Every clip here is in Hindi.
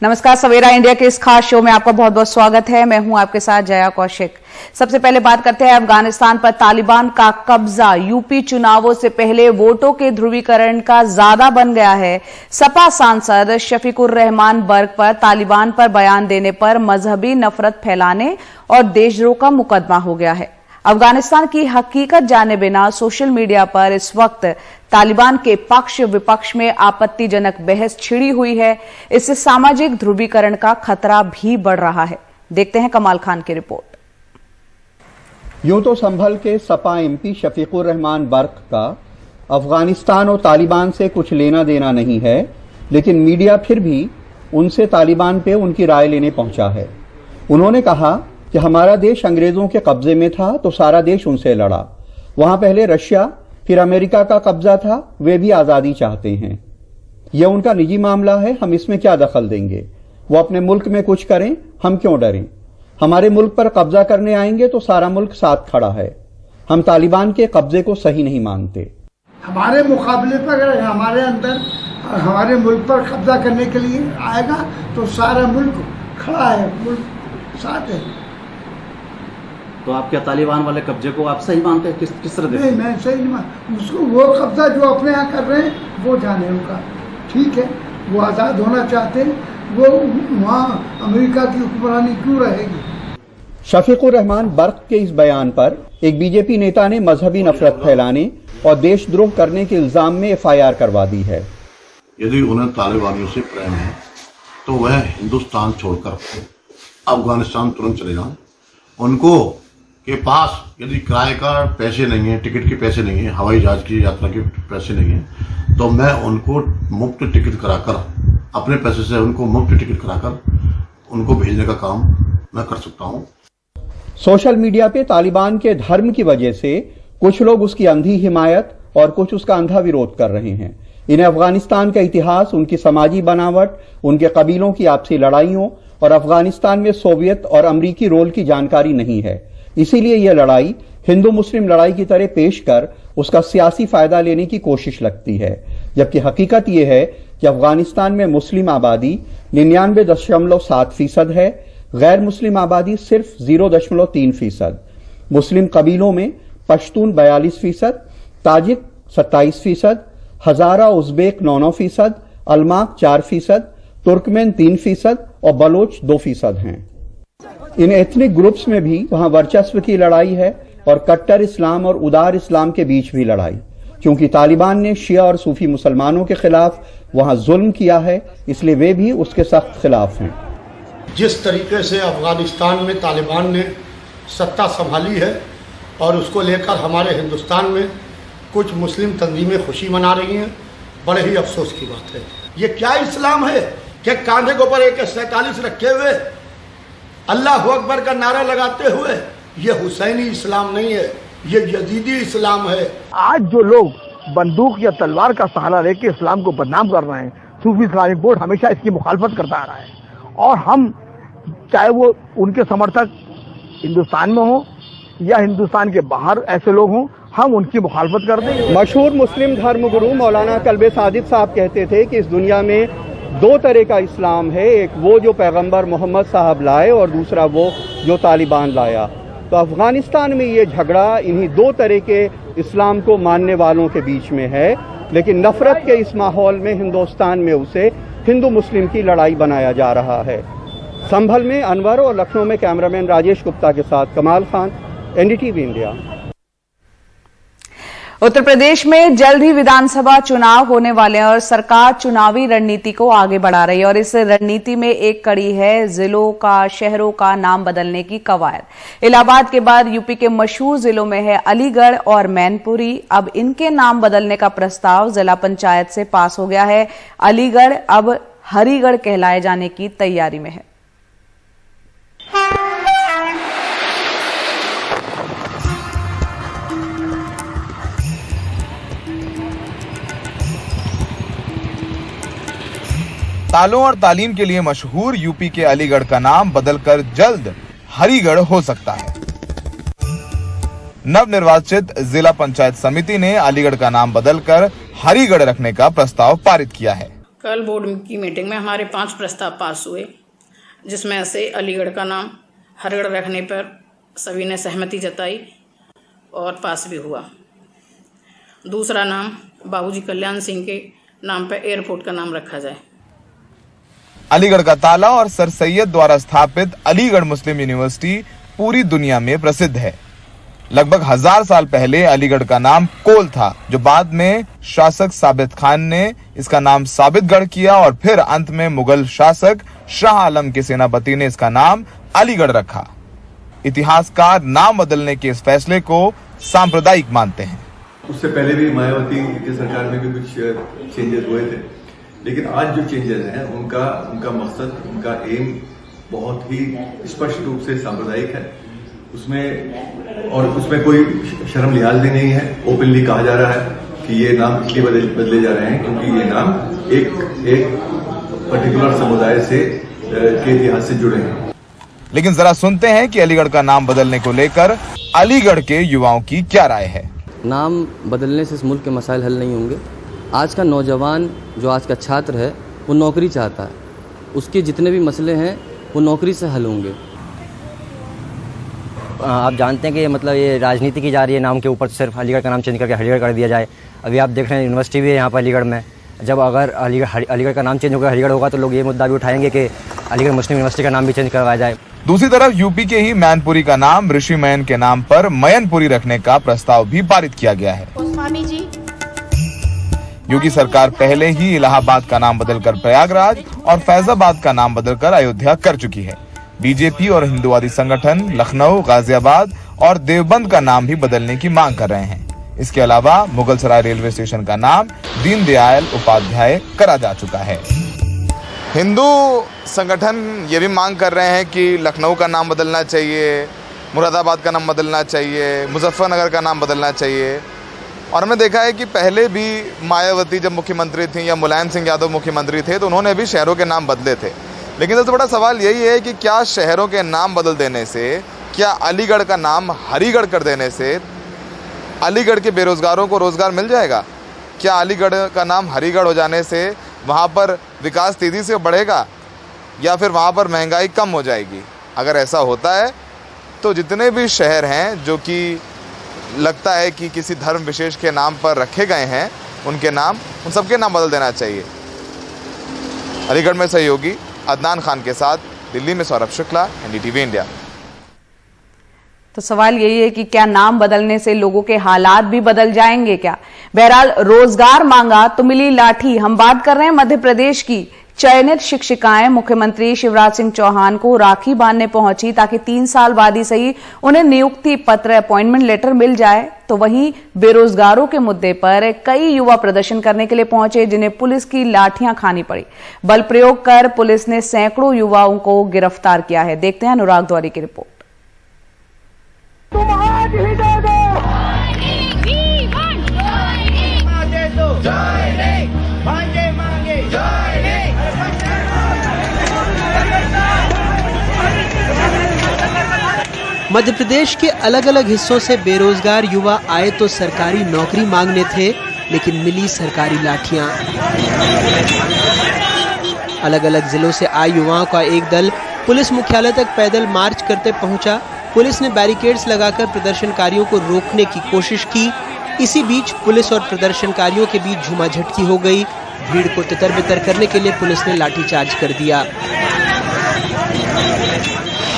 नमस्कार, सवेरा इंडिया के इस खास शो में आपका बहुत बहुत स्वागत है। मैं हूं आपके साथ जया कौशिक। सबसे पहले बात करते हैं अफगानिस्तान पर तालिबान का कब्जा। यूपी चुनावों से पहले वोटों के ध्रुवीकरण का ज्यादा बन गया है। सपा सांसद शफीकुर रहमान बर्क पर तालिबान पर बयान देने पर मजहबी नफरत फैलाने और देशद्रोह का मुकदमा हो गया है। अफगानिस्तान की हकीकत जाने बिना सोशल मीडिया पर इस वक्त तालिबान के पक्ष विपक्ष में आपत्तिजनक बहस छिड़ी हुई है। इससे सामाजिक ध्रुवीकरण का खतरा भी बढ़ रहा है। देखते हैं कमाल खान की रिपोर्ट। यूं तो संभल के सपा एमपी शफीकुर रहमान बर्क का अफगानिस्तान और तालिबान से कुछ लेना देना नहीं है, लेकिन मीडिया फिर भी उनसे तालिबान पे उनकी राय लेने पहुंचा है। उन्होंने कहा कि हमारा देश अंग्रेजों के कब्जे में था तो सारा देश उनसे लड़ा। वहां पहले रशिया फिर अमेरिका का कब्जा था, वे भी आजादी चाहते हैं। यह उनका निजी मामला है, हम इसमें क्या दखल देंगे। वो अपने मुल्क में कुछ करें, हम क्यों डरें। हमारे मुल्क पर कब्जा करने आएंगे तो सारा मुल्क साथ खड़ा है। हम तालिबान के कब्जे को सही नहीं मानते। हमारे मुकाबले पर अगर हमारे अंदर हमारे मुल्क पर कब्जा करने के लिए आएगा तो सारा मुल्क खड़ा है, मुल्क साथ है। तो आप क्या तालिबान वाले कब्जे को आप सही मानते हैं? किस तरह देखते हैं? नहीं, मैं सही नहीं मानता। उसको वो कब्जा जो अपने यहाँ कर रहे हैं वो जाने उनका, ठीक है, वो आज़ाद होना चाहते हैं, वो वहाँ अमेरिका की हुक्मरानी क्यों रहेगी। शफीकुर रहमान बर्क के इस बयान पर एक बीजेपी नेता ने मजहबी नफरत फैलाने और देशद्रोह करने के इल्जाम में FIR करवा दी है। यदि उन्हें तालिबानियों से प्रेम है तो वह हिंदुस्तान छोड़कर अफगानिस्तान तुरंत चले जाएं। उनको के पास यदि किराए का पैसे नहीं है, टिकट के पैसे नहीं है, हवाई जहाज की यात्रा के पैसे नहीं है, तो मैं उनको मुफ्त टिकट कराकर, अपने पैसे से उनको मुफ्त टिकट कराकर उनको भेजने का काम मैं कर सकता हूं। सोशल मीडिया पे तालिबान के धर्म की वजह से कुछ लोग उसकी अंधी हिमायत और कुछ उसका अंधा विरोध कर रहे हैं। इन्हें अफगानिस्तान का इतिहास, उनकी समाजी बनावट, उनके कबीलों की आपसी लड़ाइयों और अफगानिस्तान में सोवियत और अमरीकी रोल की जानकारी नहीं है। इसीलिए यह लड़ाई हिंदू मुस्लिम लड़ाई की तरह पेश कर उसका सियासी फायदा लेने की कोशिश लगती है, जबकि हकीकत यह है कि अफगानिस्तान में मुस्लिम आबादी 99.7% है, गैर मुस्लिम आबादी सिर्फ 0.3%। मुस्लिम कबीलों में पश्तून 42%, ताजिक 27%, हजारा उज़्बेक 9%, अलमाक 4%, तुर्कमेन 3% और बलोच 2% हैं। इन एथनिक ग्रुप्स में भी वहां वर्चस्व की लड़ाई है और कट्टर इस्लाम और उदार इस्लाम के बीच भी लड़ाई, क्योंकि तालिबान ने शिया और सूफी मुसलमानों के खिलाफ वहां जुल्म किया है, इसलिए वे भी उसके सख्त खिलाफ हैं। जिस तरीके से अफगानिस्तान में तालिबान ने सत्ता संभाली है और उसको लेकर हमारे हिंदुस्तान में कुछ मुस्लिम तंजीमें खुशी मना रही हैं, बड़े ही अफसोस की बात है। ये क्या इस्लाम है कि कांधे के ऊपर AK-47 रखे हुए अल्लाह अकबर का नारा लगाते हुए, ये हुसैनी इस्लाम नहीं है, ये यजीदी इस्लाम है। आज जो लोग बंदूक या तलवार का सहारा लेके इस्लाम को बदनाम कर रहे हैं, सूफी इस्लामिक बोर्ड हमेशा इसकी मुखालफत करता आ रहा है और हम चाहे वो उनके समर्थक हिंदुस्तान में हो या हिंदुस्तान के बाहर ऐसे लोग हों, हम उनकी मुखालफत कर दें। मशहूर मुस्लिम धर्मगुरु मौलाना कल्बे सादिक साहब कहते थे कि इस दुनिया में दो तरह का इस्लाम है, एक वो जो पैगंबर मोहम्मद साहब लाए और दूसरा वो जो तालिबान लाया। तो अफगानिस्तान में ये झगड़ा इन्हीं दो तरह के इस्लाम को मानने वालों के बीच में है, लेकिन नफरत के इस माहौल में हिंदुस्तान में उसे हिंदू मुस्लिम की लड़ाई बनाया जा रहा है। संभल में अनवर और लखनऊ में कैमरामैन राजेश गुप्ता के साथ कमाल खान, NDTV इंडिया। उत्तर प्रदेश में जल्द ही विधानसभा चुनाव होने वाले हैं और सरकार चुनावी रणनीति को आगे बढ़ा रही है और इस रणनीति में एक कड़ी है जिलों का, शहरों का नाम बदलने की कवायद। इलाहाबाद के बाद यूपी के मशहूर जिलों में है अलीगढ़ और मैनपुरी। अब इनके नाम बदलने का प्रस्ताव जिला पंचायत से पास हो गया है। अलीगढ़ अब हरिगढ़ कहलाए जाने की तैयारी में है। तालों और तालीम के लिए मशहूर यूपी के अलीगढ़ का नाम बदलकर जल्द हरिगढ़ हो सकता है। नवनिर्वाचित जिला पंचायत समिति ने अलीगढ़ का नाम बदलकर हरिगढ़ रखने का प्रस्ताव पारित किया है। कल बोर्ड की मीटिंग में हमारे 5 प्रस्ताव पास हुए, जिसमें से अलीगढ़ का नाम हरिगढ़ रखने पर सभी ने सहमति जताई और पास भी हुआ। दूसरा नाम बाबूजी कल्याण सिंह के नाम पर एयरपोर्ट का नाम रखा जाए। अलीगढ़ का ताला और सर सैयद द्वारा स्थापित अलीगढ़ मुस्लिम यूनिवर्सिटी पूरी दुनिया में प्रसिद्ध है। लगभग 1000 साल पहले अलीगढ़ का नाम कोल था, जो बाद में शासक साबित खान ने इसका नाम साबितगढ़ किया और फिर अंत में मुगल शासक शाह आलम के सेनापति ने इसका नाम अलीगढ़ रखा। इतिहासकार नाम बदलने के इस फैसले को सांप्रदायिक मानते हैं। उससे पहले भी मायावती की सरकार में भी कुछ चेंजेस हुए थे, लेकिन आज जो चेंजेस हैं उनका मकसद, उनका एम बहुत ही स्पष्ट रूप से सांप्रदायिक है। उसमें कोई शर्म लिहाज भी नहीं है। ओपनली कहा जा रहा है कि ये नाम इसलिए बदले जा रहे हैं क्योंकि ये नाम एक पर्टिकुलर समुदाय से के इतिहास से जुड़े हैं। लेकिन जरा सुनते हैं कि अलीगढ़ का नाम बदलने को लेकर अलीगढ़ के युवाओं की क्या राय है। नाम बदलने से इस मुल्क के मसाइल हल नहीं होंगे। आज का नौजवान, जो आज का छात्र है, वो नौकरी चाहता है। उसके जितने भी मसले हैं वो नौकरी से हल होंगे। आप जानते हैं कि मतलब ये राजनीति की जा रही है, नाम के ऊपर सिर्फ अलीगढ़ का नाम चेंज करके हरिगढ़ कर दिया जाए। अभी आप देख रहे हैं यूनिवर्सिटी भी है यहाँ पर अलीगढ़ में। जब अगर अलीगढ़ का नाम चेंज होकर हरिगढ़ होगा तो लोग ये मुद्दा भी उठाएंगे कि अलीगढ़ मुस्लिम यूनिवर्सिटी का नाम भी चेंज करवाया जाए। दूसरी तरफ यूपी के ही मैनपुरी का नाम ऋषि मैन के नाम पर मयनपुरी रखने का प्रस्ताव भी पारित किया गया है। योगी सरकार पहले ही इलाहाबाद का नाम बदलकर प्रयागराज और फैजाबाद का नाम बदलकर अयोध्या कर चुकी है। बीजेपी और हिंदुवादी संगठन लखनऊ, गाजियाबाद और देवबंद का नाम भी बदलने की मांग कर रहे हैं। इसके अलावा मुगलसराय रेलवे स्टेशन का नाम दीनदयाल उपाध्याय करा जा चुका है। हिंदू संगठन ये भी मांग कर रहे हैं कि लखनऊ का नाम बदलना चाहिए, मुरादाबाद का नाम बदलना चाहिए, मुजफ्फरनगर का नाम बदलना चाहिए। और हमने देखा है कि पहले भी मायावती जब मुख्यमंत्री थी या मुलायम सिंह यादव मुख्यमंत्री थे तो उन्होंने भी शहरों के नाम बदले थे। लेकिन सबसे बड़ा सवाल यही है कि क्या शहरों के नाम बदल देने से, क्या अलीगढ़ का नाम हरिगढ़ कर देने से अलीगढ़ के बेरोजगारों को रोजगार मिल जाएगा? क्या अलीगढ़ का नाम हरिगढ़ हो जाने से वहाँ पर विकास तेज़ी से बढ़ेगा या फिर वहाँ पर महंगाई कम हो जाएगी? अगर ऐसा होता है तो जितने भी शहर हैं जो कि लगता है कि किसी धर्म विशेष के नाम पर रखे गए हैं, उनके नाम, उन सबके नाम बदल देना चाहिए। अलीगढ़ में सहयोगी अदनान खान के साथ दिल्ली में सौरभ शुक्ला, एनडीटीवी इंडिया। तो सवाल यही है कि क्या नाम बदलने से लोगों के हालात भी बदल जाएंगे क्या? बहरहाल रोजगार मांगा तो मिली लाठी। हम बात कर रहे हैं मध्य प्रदेश की। चयनित शिक्षिकाएं मुख्यमंत्री शिवराज सिंह चौहान को राखी बांधने पहुंची ताकि 3 साल बाद ही सही उन्हें नियुक्ति पत्र, अपॉइंटमेंट लेटर मिल जाए। तो वहीं बेरोजगारों के मुद्दे पर कई युवा प्रदर्शन करने के लिए पहुंचे, जिन्हें पुलिस की लाठियां खानी पड़ी। बल प्रयोग कर पुलिस ने सैकड़ों युवाओं को गिरफ्तार किया है। देखते हैं अनुराग द्वारी की रिपोर्ट। मध्य प्रदेश के अलग अलग हिस्सों से बेरोजगार युवा आए तो सरकारी नौकरी मांगने थे, लेकिन मिली सरकारी लाठियां। अलग अलग जिलों से आए युवाओं का एक दल पुलिस मुख्यालय तक पैदल मार्च करते पहुंचा। पुलिस ने बैरिकेड्स लगाकर प्रदर्शनकारियों को रोकने की कोशिश की। इसी बीच पुलिस और प्रदर्शनकारियों के बीच झूमाझटकी हो गई। भीड़ को तितर-बितर करने के लिए पुलिस ने लाठीचार्ज कर दिया।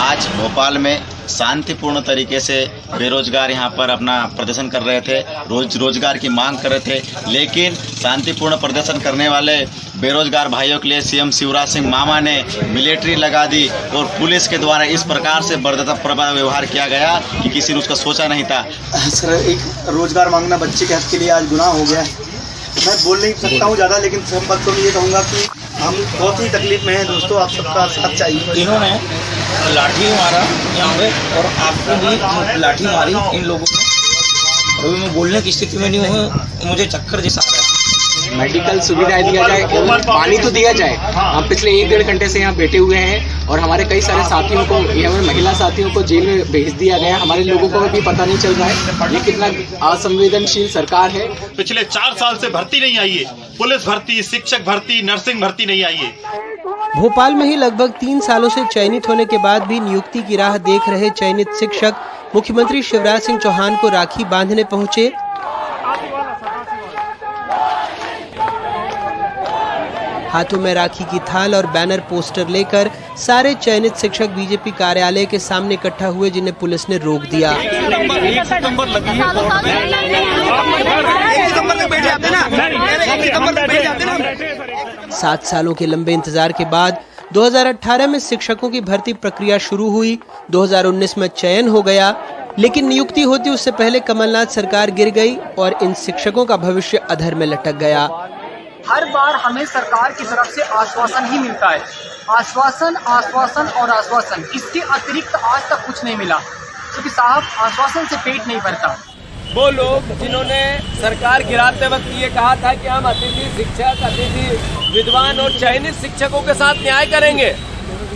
आज भोपाल में शांतिपूर्ण तरीके से बेरोजगार यहाँ पर अपना प्रदर्शन कर रहे थे, रोजगार की मांग कर रहे थे। लेकिन शांतिपूर्ण प्रदर्शन करने वाले बेरोजगार भाइयों के लिए सीएम शिवराज सिंह मामा ने मिलिट्री लगा दी और पुलिस के द्वारा इस प्रकार से बर्बरता व्यवहार किया गया कि किसी ने उसका सोचा नहीं था। सर, एक रोजगार मांगना बच्चे के हक के लिए आज गुनाह हो गया है। मैं बोल नहीं सकता हूँ ज़्यादा, लेकिन सब बात तो मैं ये कहूँगा कि हम बहुत ही तकलीफ में हैं दोस्तों, आप सबका साथ चाहिए। इन्होंने लाठी मारा यहाँ पे और आपको भी लाठी मारी इन लोगों ने। अभी मैं बोलने की स्थिति में नहीं हूँ, मुझे चक्कर जैसा आ रहा है। मेडिकल सुविधाएं दिया जाए, पानी तो दिया जाए। हम पिछले 1-1.5 घंटे से यहाँ बैठे हुए हैं और हमारे कई सारे साथियों को, हमारे महिला साथियों को जेल में भेज दिया गया। हमारे लोगों को भी पता नहीं चल रहा है ये कितना असंवेदनशील सरकार है। पिछले 4 साल से भर्ती नहीं आई है, पुलिस भर्ती, शिक्षक भर्ती, नर्सिंग भर्ती नहीं आई है। भोपाल में ही लगभग 3 सालों से चयनित होने के बाद भी नियुक्ति की राह देख रहे चयनित शिक्षक मुख्यमंत्री शिवराज सिंह चौहान को राखी बांधने पहुंचे। हाथों में राखी की थाल और बैनर पोस्टर लेकर सारे चयनित शिक्षक बीजेपी कार्यालय के सामने इकट्ठा हुए, जिन्हें पुलिस ने रोक दिया। 7 सालों के लंबे इंतजार के बाद 2018 में शिक्षकों की भर्ती प्रक्रिया शुरू हुई। 2019 में चयन हो गया, लेकिन नियुक्ति होती उससे पहले कमलनाथ सरकार गिर गई और इन शिक्षकों का भविष्य अधर में लटक गया। हर बार हमें सरकार की तरफ से आश्वासन ही मिलता है, आश्वासन, आश्वासन और आश्वासन। इसके अतिरिक्त आज तक कुछ नहीं मिला, क्योंकि साहब आश्वासन से पेट नहीं भरता। वो लोग जिन्होंने सरकार गिराते वक्त ये कहा था कि हम अतिथि शिक्षक, अतिथि विद्वान और चयनित शिक्षकों के साथ न्याय करेंगे,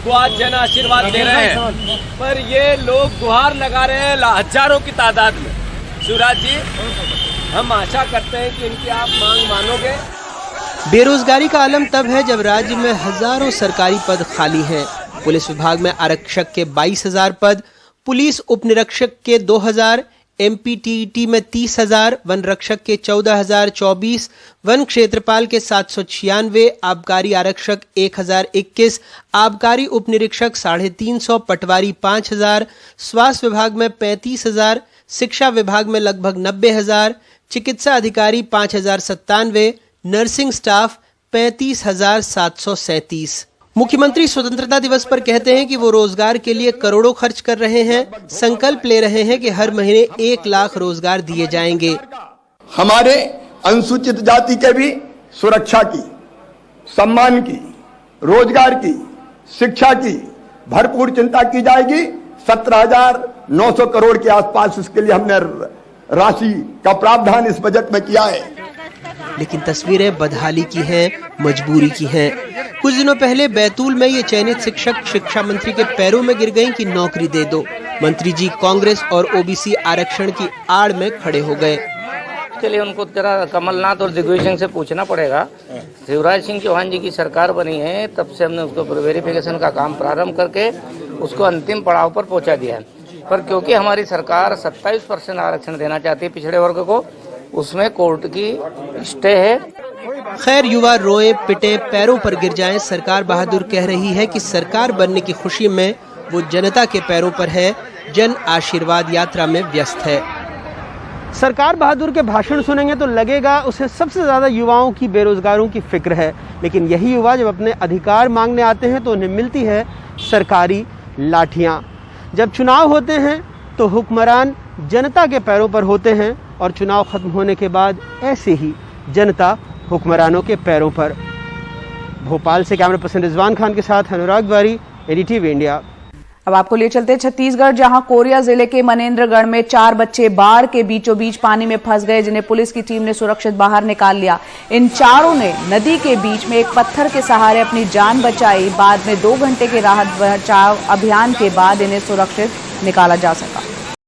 वो आज जन आशीर्वाद दे रहे हैं, पर ये लोग गुहार लगा रहे हैं हजारों की तादाद में। शिवराज जी, हम आशा करते हैं कि इनकी आप मांग मानोगे। बेरोजगारी का आलम तब है जब राज्य में हजारों सरकारी पद खाली हैं। पुलिस विभाग में आरक्षक के 22,000 पद, पुलिस उप निरीक्षक के 2,000, एमपीटीईटी में 30,000, वन रक्षक के 14,024, वन क्षेत्रपाल के 796, आबकारी आरक्षक 1,021, आबकारी उप निरीक्षक 350, पटवारी 5,000, स्वास्थ्य विभाग में 35,000, शिक्षा विभाग में लगभग 90,000, चिकित्सा अधिकारी 5,097, नर्सिंग स्टाफ 35,737। मुख्यमंत्री स्वतंत्रता दिवस पर कहते हैं कि वो रोजगार के लिए करोड़ों खर्च कर रहे हैं, संकल्प ले रहे हैं कि हर महीने 1 लाख रोजगार दिए जाएंगे। हमारे अनुसूचित जाति के भी सुरक्षा की, सम्मान की, रोजगार की, शिक्षा की भरपूर चिंता की जाएगी। 17,900 करोड़ के आसपास इसके लिए हमने राशि का प्रावधान इस बजट में किया है। लेकिन तस्वीरें बदहाली की हैं, मजबूरी की हैं। कुछ दिनों पहले बैतूल में ये चयनित शिक्षक शिक्षा मंत्री के पैरों में गिर गईं कि नौकरी दे दो। मंत्री जी कांग्रेस और ओबीसी आरक्षण की आड़ में खड़े हो गए। चलिए उनको जरा कमलनाथ और दिग्विजय सिंह से पूछना पड़ेगा। शिवराज सिंह चौहान जी की सरकार बनी है, तब से हमने उसको वेरिफिकेशन का काम प्रारंभ करके उसको अंतिम पड़ाव पर पहुंचा दिया है। पर क्योंकि हमारी सरकार 27% आरक्षण देना चाहती है पिछड़े वर्ग को, उसमें कोर्ट की स्टे है। खैर, युवा रोए पिटे पैरों पर गिर जाएं, सरकार बहादुर कह रही है कि सरकार बनने की खुशी में वो जनता के पैरों पर है, जन आशीर्वाद यात्रा में व्यस्त है। सरकार बहादुर के भाषण सुनेंगे तो लगेगा उसे सबसे ज्यादा युवाओं की, बेरोजगारों की फिक्र है। लेकिन यही युवा जब अपने अधिकार मांगने आते हैं तो उन्हें मिलती है सरकारी लाठियां। जब चुनाव होते हैं तो हुक्मरान जनता के पैरों पर होते हैं और चुनाव खत्म होने के बाद ऐसे ही जनता हुक्मरानों के पैरों पर। भोपाल से कैमरा पर्सन रिजवान खान के साथ अनुराग द्वारी, एडीटीवी इंडिया। अब आपको लिए चलते छत्तीसगढ़, जहां कोरिया जिले के मनेन्द्रगढ़ में 4 बच्चे बाढ़ के बीचों बीच पानी में फंस गए, जिन्हें पुलिस की टीम ने सुरक्षित बाहर निकाल लिया। इन चारों ने नदी के बीच में एक पत्थर के सहारे अपनी जान बचाई। बाद में 2 घंटे के राहत बचाव अभियान के बाद इन्हें सुरक्षित निकाला जा सका।